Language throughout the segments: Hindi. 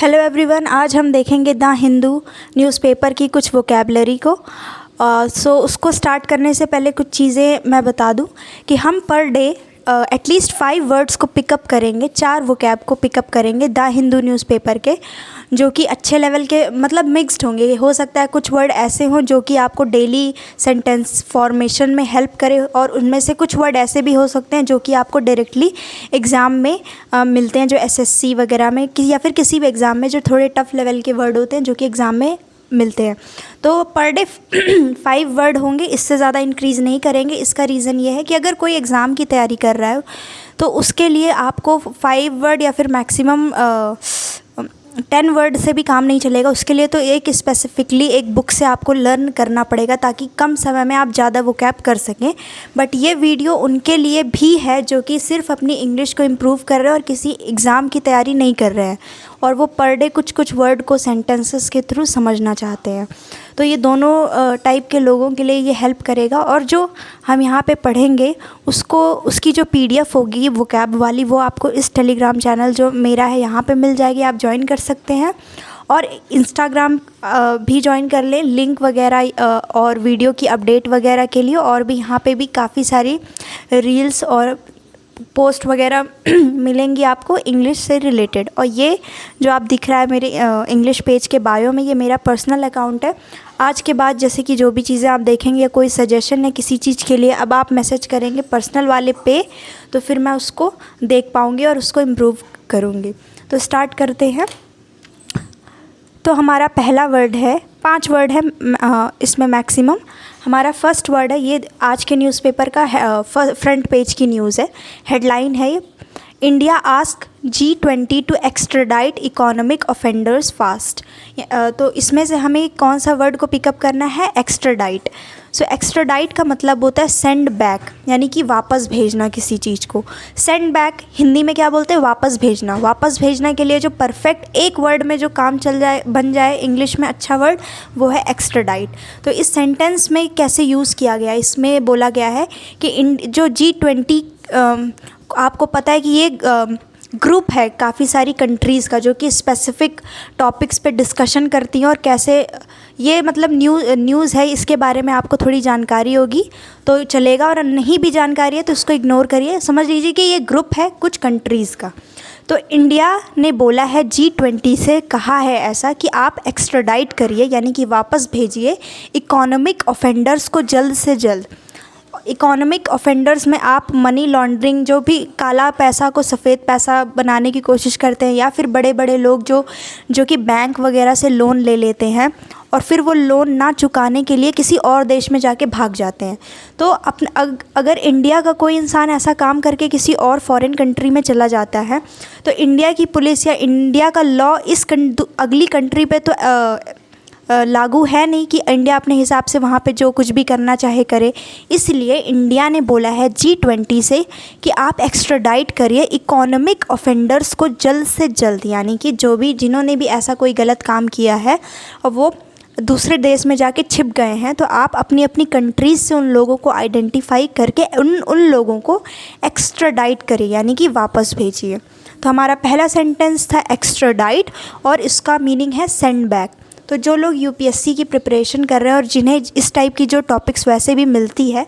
हेलो एवरीवन, आज हम देखेंगे द हिंदू न्यूज़पेपर की कुछ वोकैबलरी को। सो उसको स्टार्ट करने से पहले कुछ चीज़ें मैं बता दूं कि हम पर डे एटलीस्ट 5 वर्ड्स को पिकअप करेंगे, 4 वोकैब को पिकअप करेंगे द हिंदू न्यूज़पेपर के, जो कि अच्छे लेवल के मतलब मिक्स्ड होंगे। हो सकता है कुछ वर्ड ऐसे हों जो कि आपको डेली सेंटेंस फॉर्मेशन में हेल्प करे, और उनमें से कुछ वर्ड ऐसे भी हो सकते हैं जो कि आपको डायरेक्टली एग्ज़ाम में मिलते हैं, जो एसएससी वगैरह में या फिर किसी भी एग्ज़ाम में जो थोड़े टफ लेवल के वर्ड होते हैं जो कि एग्ज़ाम में मिलते हैं। तो पर डे 5 वर्ड होंगे, इससे ज़्यादा इंक्रीज़ नहीं करेंगे। इसका रीज़न ये है कि अगर कोई एग्ज़ाम की तैयारी कर रहा है तो उसके लिए आपको 5 वर्ड या फिर मैक्सिमम 10 वर्ड से भी काम नहीं चलेगा। उसके लिए तो एक स्पेसिफिकली एक बुक से आपको लर्न करना पड़ेगा ताकि कम समय में आप ज़्यादा वोकैब कर सकें। बट ये वीडियो उनके लिए भी है जो कि सिर्फ अपनी इंग्लिश को इम्प्रूव कर रहे हैं और किसी एग्ज़ाम की तैयारी नहीं कर रहे हैं, और वो पर डे कुछ कुछ वर्ड को सेंटेंसेस के थ्रू समझना चाहते हैं। तो ये दोनों टाइप के लोगों के लिए ये हेल्प करेगा। और जो हम यहाँ पे पढ़ेंगे उसकी जो पीडीएफ होगी वोकैब वाली, वो आपको इस टेलीग्राम चैनल जो मेरा है यहाँ पे मिल जाएगी, आप ज्वाइन कर सकते हैं। और इंस्टाग्राम भी ज्वाइन कर लें, लिंक वगैरह और वीडियो की अपडेट वगैरह के लिए। और भी यहाँ पे भी काफ़ी सारी रील्स और पोस्ट वगैरह मिलेंगी आपको इंग्लिश से रिलेटेड। और ये जो आप दिख रहा है मेरे इंग्लिश पेज के बायो में, ये मेरा पर्सनल अकाउंट है। आज के बाद जैसे कि जो भी चीज़ें आप देखेंगे या कोई सजेशन है किसी चीज़ के लिए, अब आप मैसेज करेंगे पर्सनल वाले पे, तो फिर मैं उसको देख पाऊँगी और उसको इम्प्रूव करूँगी। तो स्टार्ट करते हैं। तो हमारा पहला वर्ड है, 5 वर्ड है इसमें मैक्सिमम। हमारा फर्स्ट वर्ड है, ये आज के न्यूज़पेपर का फ्रंट पेज की न्यूज़ है, हेडलाइन है ये, India ask G20 to extradite economic offenders fast. तो इसमें से हमें कौन सा वर्ड को पिकअप करना है? एक्स्ट्राडाइट। सो एक्स्ट्राडाइट का मतलब होता है सेंड बैक, यानी कि वापस भेजना किसी चीज़ को। सेंड बैक हिंदी में क्या बोलते हैं? वापस भेजना। वापस भेजने के लिए जो परफेक्ट एक वर्ड में जो काम चल जाए, बन जाए इंग्लिश में अच्छा वर्ड, वो है एक्स्ट्राडाइट। तो इस सेंटेंस में कैसे यूज़ किया गया? इसमें बोला गया है कि जो G20 आपको पता है कि ये ग्रुप है काफ़ी सारी कंट्रीज़ का, जो कि स्पेसिफ़िक टॉपिक्स पे डिस्कशन करती हैं। और कैसे ये मतलब न्यूज़ है, इसके बारे में आपको थोड़ी जानकारी होगी तो चलेगा, और नहीं भी जानकारी है तो उसको इग्नोर करिए। समझ लीजिए कि ये ग्रुप है कुछ कंट्रीज़ का। तो इंडिया ने बोला है, G20 से कहा है ऐसा कि आप एक्स्ट्राडाइट करिए, यानी कि वापस भेजिए इकोनॉमिक ऑफेंडर्स को जल्द से जल्द। इकोनॉमिक ऑफेंडर्स में आप मनी लॉन्ड्रिंग, जो भी काला पैसा को सफ़ेद पैसा बनाने की कोशिश करते हैं, या फिर बड़े बड़े लोग जो कि बैंक वगैरह से लोन ले लेते हैं और फिर वो लोन ना चुकाने के लिए किसी और देश में जाके भाग जाते हैं। तो अगर इंडिया का कोई इंसान ऐसा काम करके किसी और फॉरेन कंट्री में चला जाता है, तो इंडिया की पुलिस या इंडिया का लॉ इस अगली कंट्री पे तो लागू है नहीं कि इंडिया अपने हिसाब से वहाँ पे जो कुछ भी करना चाहे करे। इसलिए इंडिया ने बोला है G20 से कि आप एक्स्ट्राडाइट करिए इकोनॉमिक ऑफेंडर्स को जल्द से जल्द, यानी कि जिन्होंने भी ऐसा कोई गलत काम किया है और वो दूसरे देश में जाके छिप गए हैं, तो आप अपनी अपनी कंट्रीज़ से उन लोगों को आइडेंटिफाई करके उन लोगों को एक्स्ट्राडाइट करिए, यानी कि वापस भेजिए। तो हमारा पहला सेंटेंस था एक्स्ट्राडाइट, और इसका मीनिंग है सेंड बैक। तो जो लोग यूपीएससी की प्रिपरेशन कर रहे हैं और जिन्हें इस टाइप की जो टॉपिक्स वैसे भी मिलती है,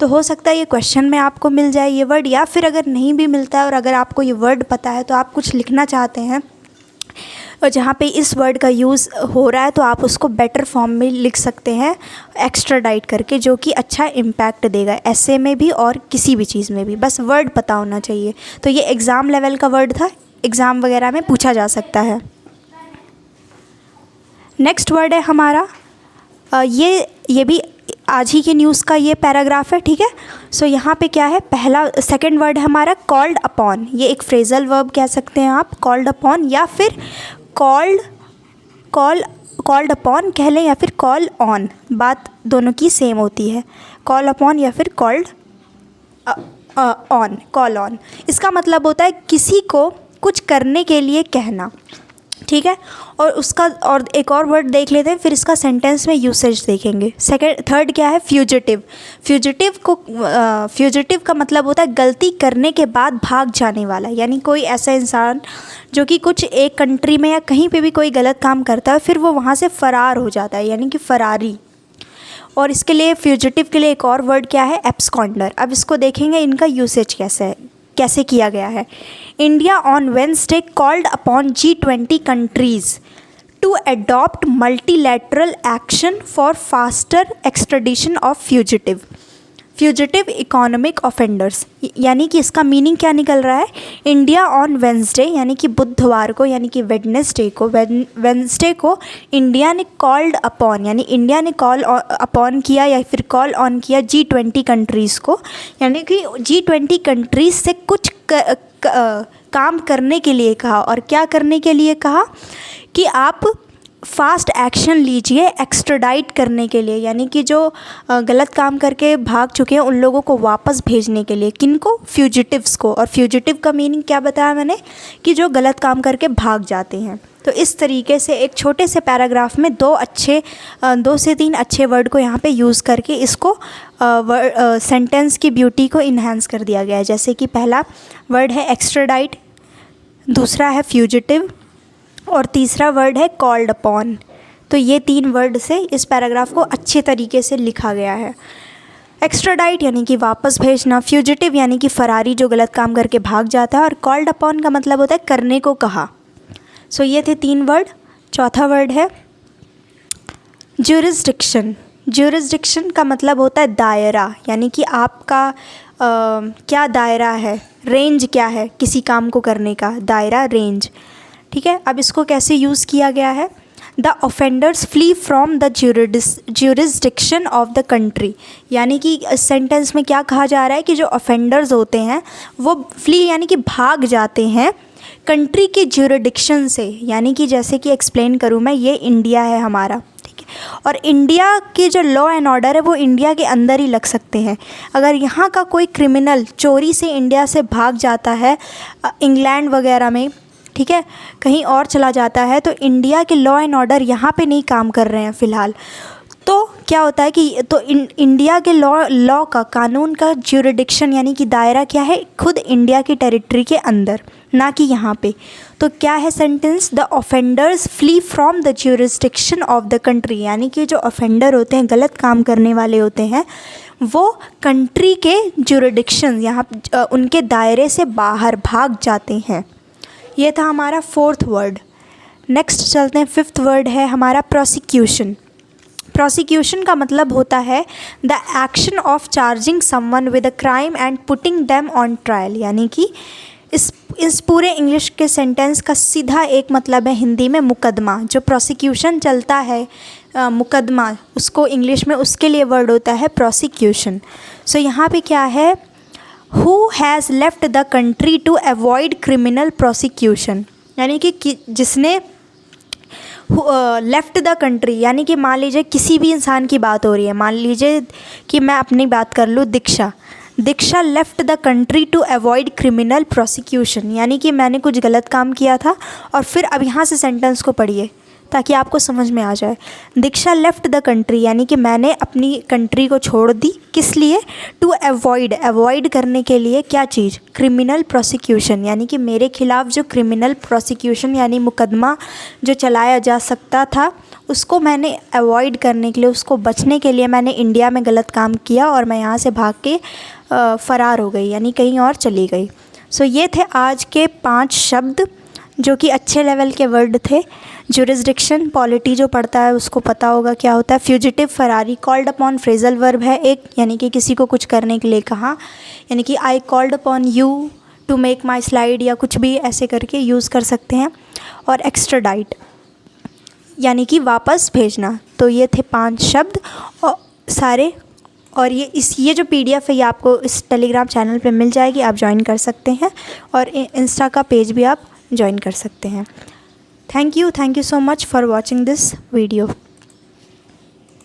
तो हो सकता है ये क्वेश्चन में आपको मिल जाए ये वर्ड, या फिर अगर नहीं भी मिलता है और अगर आपको ये वर्ड पता है तो आप कुछ लिखना चाहते हैं और जहाँ पे इस वर्ड का यूज़ हो रहा है, तो आप उसको बेटर फॉर्म में लिख सकते हैं एक्स्ट्राडाइट करके, जो कि अच्छा इम्पैक्ट देगा ऐसे में भी और किसी भी चीज़ में भी। बस वर्ड पता होना चाहिए। तो ये एग्ज़ाम लेवल का वर्ड था, एग्ज़ाम वगैरह में पूछा जा सकता है। नेक्स्ट वर्ड है हमारा, ये भी आज ही की न्यूज़ का ये पैराग्राफ है, ठीक है। सो यहाँ पे क्या है, सेकंड वर्ड है हमारा कॉल्ड अपॉन। ये एक फ्रेजल वर्ब कह सकते हैं आप, कॉल्ड अपॉन, या फिर कॉल्ड अपॉन कह लें, या फिर कॉल ऑन, बात दोनों की सेम होती है। कॉल अपॉन या फिर कॉल्ड ऑन, कॉल ऑन। इसका मतलब होता है किसी को कुछ करने के लिए कहना। ठीक है। और उसका और एक और वर्ड देख लेते हैं, फिर इसका सेंटेंस में यूसेज देखेंगे। थर्ड क्या है? फ्यूजिटिव। फ्यूजिटिव का मतलब होता है गलती करने के बाद भाग जाने वाला, यानी कोई ऐसा इंसान जो कि कुछ एक कंट्री में या कहीं पे भी कोई गलत काम करता है, फिर वो वहाँ से फ़रार हो जाता है, यानी कि फ़रारी। और इसके लिए फ्यूजिटिव के लिए एक और वर्ड क्या है? एब्सकॉन्डर। अब इसको देखेंगे इनका यूसेज कैसे किया गया है। India on Wednesday called upon G20 countries to adopt multilateral action for faster extradition of fugitive economic offenders. यानी कि इसका मीनिंग क्या निकल रहा है? इंडिया ऑन वेंसडे यानी कि बुधवार को, यानी कि वेडनेसडे को इंडिया ने कॉल्ड अपॉन, यानी इंडिया ने कॉल अपॉन किया या फिर कॉल ऑन किया G20 कंट्रीज़ को, यानी कि G20 कंट्रीज़ से कुछ काम करने के लिए कहा। और क्या करने के लिए कहा? कि आप फास्ट एक्शन लीजिए एक्स्ट्राडाइट करने के लिए, यानी कि जो गलत काम करके भाग चुके हैं उन लोगों को वापस भेजने के लिए। किनको? फ्यूजिटिव्स को। और फ्यूजिटिव का मीनिंग क्या बताया मैंने? कि जो गलत काम करके भाग जाते हैं। तो इस तरीके से एक छोटे से पैराग्राफ में 2 से 3 अच्छे वर्ड को यहाँ पे यूज़ करके इसको सेंटेंस की ब्यूटी को इन्हांस कर दिया गया है। जैसे कि पहला वर्ड है एक्स्ट्राडाइट, दूसरा है फ्यूजिटिव और तीसरा वर्ड है कॉल्ड अपॉन। तो ये 3 वर्ड से इस पैराग्राफ को अच्छे तरीके से लिखा गया है। एक्स्ट्राडाइट यानी कि वापस भेजना, फ्यूजिटिव यानी कि फरारी जो गलत काम करके भाग जाता है, और कॉल्ड अपॉन का मतलब होता है करने को कहा। सो ये थे 3 वर्ड। चौथा वर्ड है ज्यूरिसडिक्शन। ज्यूरिसडिक्शन का मतलब होता है दायरा, यानी कि आपका क्या दायरा है, रेंज क्या है किसी काम को करने का, दायरा, रेंज। ठीक है। अब इसको कैसे यूज़ किया गया है? The offenders flee from the jurisdiction of the country. यानी कि इस सेंटेंस में क्या कहा जा रहा है कि जो ऑफेंडर्स होते हैं वो फ्ली यानी कि भाग जाते हैं कंट्री के ज्यूरिडिक्शन से। यानी कि जैसे कि एक्सप्लेन करूँ मैं, ये इंडिया है हमारा, ठीक है, और इंडिया के जो लॉ एंड ऑर्डर है वो इंडिया के अंदर ही लग सकते हैं। अगर यहाँ का कोई क्रिमिनल चोरी से इंडिया से भाग जाता है इंग्लैंड वगैरह में, ठीक है, कहीं और चला जाता है, तो इंडिया के लॉ एंड ऑर्डर यहाँ पे नहीं काम कर रहे हैं फ़िलहाल। तो क्या होता है कि तो इंडिया के लॉ का, कानून का ज्यूरिडिक्शन यानी कि दायरा क्या है? खुद इंडिया की टेरिटरी के अंदर, ना कि यहाँ पे। तो क्या है sentence? The offenders flee from the jurisdiction of the country. यानी कि जो ऑफेंडर होते हैं, गलत काम करने वाले होते हैं, वो कंट्री के ज्यूरिडिक्शन, यहाँ उनके दायरे से बाहर भाग जाते हैं। ये था हमारा 4th वर्ड। नेक्स्ट चलते हैं, 5th वर्ड है हमारा प्रोसिक्यूशन। प्रोसिक्यूशन का मतलब होता है the action of charging someone with a crime and putting them on trial. यानी कि इस पूरे इंग्लिश के सेंटेंस का सीधा एक मतलब है हिंदी में मुकदमा। जो प्रोसिक्यूशन चलता है, मुकदमा, उसको इंग्लिश में उसके लिए वर्ड होता है प्रोसिक्यूशन। सो यहाँ पे क्या है? Who has left the country to avoid criminal prosecution। यानी कि जिसने लेफ्ट द कंट्री, यानी कि मान लीजिए किसी भी इंसान की बात हो रही है, मान लीजिए कि मैं अपनी बात कर लूँ, Diksha left the country to avoid criminal prosecution. यानी कि मैंने कुछ गलत काम किया था, और फिर अब यहाँ से सेंटेंस को पढ़िए ताकि आपको समझ में आ जाए। दीक्षा लेफ्ट द कंट्री यानी कि मैंने अपनी कंट्री को छोड़ दी, किस लिए? टू अवॉइड करने के लिए क्या चीज़? Criminal prosecution. यानी कि मेरे खिलाफ़ जो क्रिमिनल प्रोसिक्यूशन यानी मुकदमा जो चलाया जा सकता था, उसको मैंने अवॉइड करने के लिए, उसको बचने के लिए मैंने इंडिया में गलत काम किया और मैं यहाँ से भाग के फ़रार हो गई, यानी कहीं और चली गई। सो ये थे आज के 5 शब्द जो कि अच्छे लेवल के वर्ड थे। ज्यूरिसडिक्शन, पॉलिटी जो पढ़ता है उसको पता होगा क्या होता है। Fugitive, Ferrari. Called upon phrasal verb है एक, यानी कि किसी को कुछ करने के लिए कहा, यानी कि I called upon you to make my slide, या कुछ भी ऐसे करके यूज़ कर सकते हैं। और एक्स्ट्राडाइट यानी कि वापस भेजना। तो ये थे 5 शब्द और सारे। और ये जो PDF है ये आपको इस टेलीग्राम चैनल पे मिल जाएगी, आप ज्वाइन कर सकते हैं, और इंस्टा का पेज भी आप ज्वाइन कर सकते हैं। Thank you so much for watching this video.